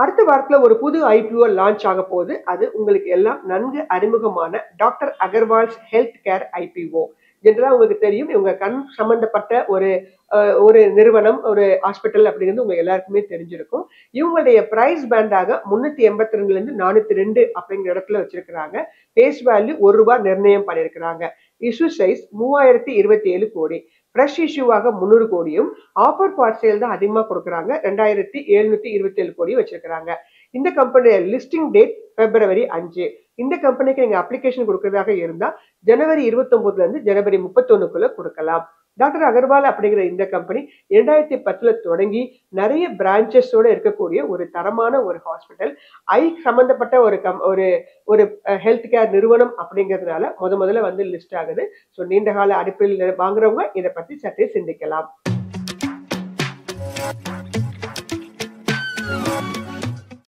அடுத்த வாரத்துல ஒரு புது ஐபிஓ லான்ச் ஆக போகுது. அது உங்களுக்கு எல்லாம் நன்கு அறிமுகமான doctor Agarwal's health care IPO. ஜென்ரலா உங்களுக்கு தெரியும். இவங்க கண் சம்பந்தப்பட்ட ஒரு நிறுவனம், ஒரு ஹாஸ்பிட்டல் அப்படிங்கிறது உங்க எல்லாருக்குமே தெரிஞ்சிருக்கும். இவங்களுடைய பிரைஸ் பேண்டாக 382ல இருந்து 402 அப்படிங்கிற இடத்துல வச்சிருக்கிறாங்க. ஃபேஸ் வேல்யூ ரூ. 1 நிர்ணயம் பண்ணியிருக்கிறாங்க. இஷ்யூ சைஸ் 3027 கோடி. ஃப்ரெஷ் இஷ்யூவாக 300 கோடியும், ஆஃபர் ஃபார் சேல் தான் அதிகமா கொடுக்குறாங்க. 2727 கோடி வச்சிருக்கிறாங்க. இந்த கம்பெனியோட லிஸ்டிங் டேட் பிப்ரவரி 5. இந்த கம்பெனிக்கு நீங்க அப்ளிகேஷன் கொடுக்கறதாக இருந்தா ஜனவரி 29ல இருந்து ஜனவரி 31க்குள்ள கொடுக்கலாம். டாக்டர் அகர்வால் அப்படிங்கிற இந்த கம்பெனி 2010ல தொடங்கி நிறைய பிரான்ச்சஸோட இருக்கக்கூடிய ஒரு தரமான ஒரு ஹாஸ்பிட்டல். ஐ சம்பந்தப்பட்ட ஒரு ஹெல்த் கேர் நிறுவனம் அப்படிங்கிறதுனால முதல்ல வந்து லிஸ்ட் ஆகுது. ஸோ நீண்ட கால அடிப்படையில் வாங்குறவங்க இதை பத்தி சற்றே சிந்திக்கலாம்.